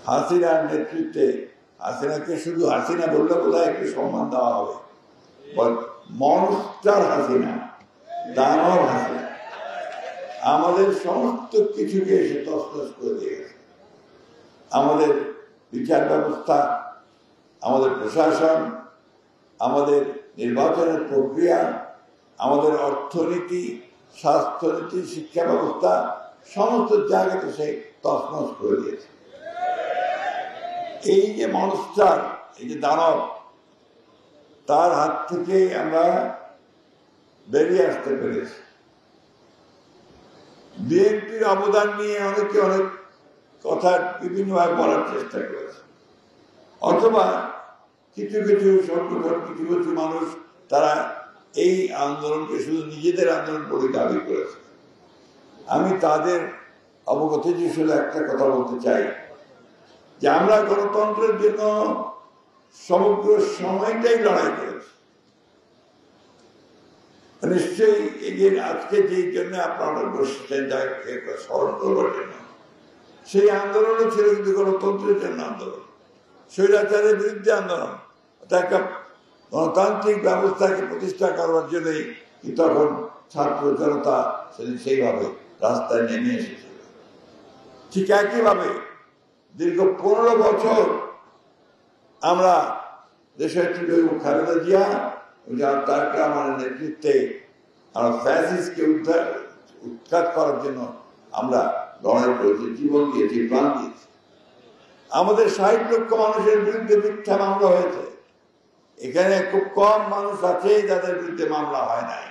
হাসিনার নেতৃত্বে, হাসিনাকে শুধু হাসিনা বললে বোধহয় একটু সম্মান দেওয়া হবে, মনস্টার হাসিনা, দানব হাসিনা আমাদের সমস্ত কিছুকে এসে তছনছ করে দিয়ে গেছে। আমাদের বিচার ব্যবস্থা, আমাদের প্রশাসন, আমাদের নির্বাচনের প্রক্রিয়া, আমাদের অর্থনীতি, স্বাস্থ্যনীতি, শিক্ষা ব্যবস্থা, সমস্ত জায়গাতে সে তছনছ করে দিয়েছে। এই যে মনস্টার, এই যে দানব, তার হাত থেকে আমরা বেরিয়ে আসতে পেরেছি। বিএনপির অবদান নিয়ে অনেকে অনেক কথা বিভিন্নভাবে বলার চেষ্টা করেছে, অথবা কিছু কিছু সংগঠন, কিছু কিছু মানুষ তারা এই আন্দোলনকে শুধু নিজেদের আন্দোলন বলে দাবি করেছে। আমি তাদের অবগতির শুধু একটা কথা বলতে চাই যে আমরা গণতন্ত্রের জন্য সমগ্র সময়টাই লড়াই করেছি। নিশ্চয়ই এই যে আজকে যেই জন্য আপনারা বসছেন স্মরণ করবার জন্য, সেই আন্দোলনও ছিল কিন্তু গণতন্ত্রের জন্য আন্দোলন, স্বৈরাচারের বিরুদ্ধে আন্দোলন। একটা গণতান্ত্রিক ব্যবস্থাকে প্রতিষ্ঠা করবার জন্যই তখন ছাত্র জনতা সেইভাবে রাস্তায় নেমে এসেছিল। ঠিক একইভাবে দীর্ঘ 15 বছর আমরা দেশের খালেদা জিয়া তারেক রহমানের নেতৃত্বে আমরা ফ্যাসিস্টকে উৎখাত করার জন্য আমরা লড়াই করেছি, জীবন দিয়েছি, প্রাণ দিয়েছি। আমাদের 60 লক্ষ মানুষের বিরুদ্ধে মিথ্যা মামলা হয়েছে। এখানে খুব কম মানুষ আছে যাদের বিরুদ্ধে মামলা হয় নাই,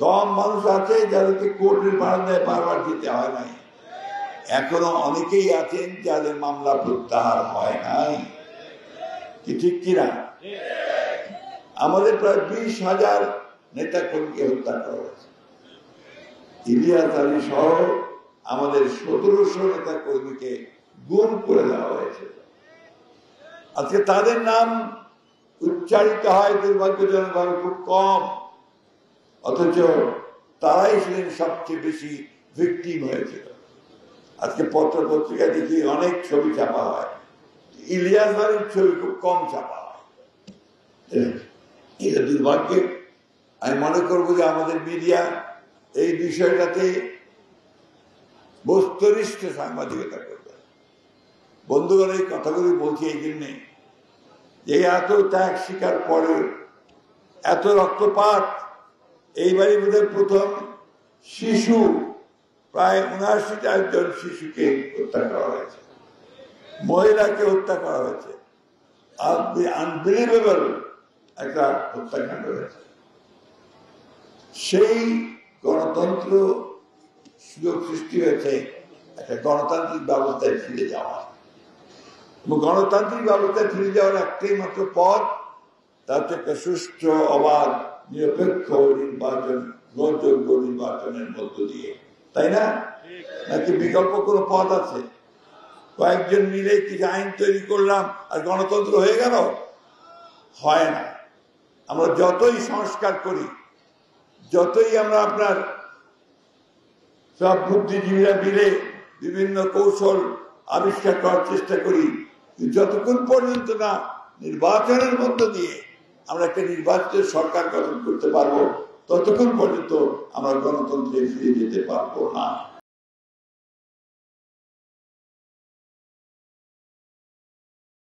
কম মানুষ আছে যাদেরকে কোর্টের বারান্দায় বারবার যেতে হয় নাই। এখনো অনেকেই আছেন যাদের মামলা প্রত্যাহার হয় নাই, কি ঠিক কিনা? আমাদের প্রায় 20,000 নেতা কর্মীকে হত্যা করা হয়েছে। ইলিয়াস আলী সহ আমাদের 1700 নেতা কর্মীকে গুম করে দেওয়া হয়েছে। আজকে তাদের নাম উচ্চারিত হয় দুর্ভাগ্যজনক ভাবে খুব কম, অথচ তারাই ছিলেন সবচেয়ে বেশি ভিকটিম হয়েছিল। আজকে পত্র পত্রিকা দেখি অনেক ছবি ছাপা হয়, ইলিয়াস আলীর ছবি খুব কম ছাপা হয়। এটা দুর্ভাগ্যের। আমি মনে করবো যে আমাদের মিডিয়া এই বিষয়টাতে বস্তুনিষ্ঠ সাংবাদিকতা করবে। বন্ধুগণ, এই কথাগুলি বলছি এই জন্যে যে এত ত্যাগ স্বীকার পরে, এত রক্তপাত, এইবারই বোধহয় প্রথম শিশু, প্রায় 79 জন শিশুকে হত্যা করা হয়েছে, মহিলাকে হত্যা করা হয়েছে। আনবিলিভেবল একটা হত্যাকাণ্ড হয়েছে। সেই গণতন্ত্র সুযোগ সৃষ্টি হয়েছে একটা গণতান্ত্রিক ব্যবস্থায় ফিরে যাওয়া। এবং গণতান্ত্রিক ব্যবস্থায় ফিরে যাওয়ার একটাই মাত্র পথ, তা হচ্ছে একটা সুষ্ঠু, অবাধ, নিরপেক্ষ নির্বাচন, গ্রহণযোগ্য নির্বাচনের মধ্য দিয়ে, তাই না? নাকি বিকল্প কোনো পথ আছে? কয়েকজন মিলে কিছু আইন তৈরি করলাম আর গণতন্ত্র হয়ে গেল? হয় না। আমরা যতই সংস্কার করি, যতই আমরা আপনার সব বুদ্ধিজীবীরা মিলে বিভিন্ন কৌশল আবিষ্কার করার চেষ্টা করি, যতক্ষণ পর্যন্ত না নির্বাচনের মধ্য দিয়ে আমরা একটা নির্বাচিত সরকার গঠন করতে পারবো, ততক্ষণ পর্যন্ত আমরা গণতন্ত্রে ফিরে যেতে পারবো না।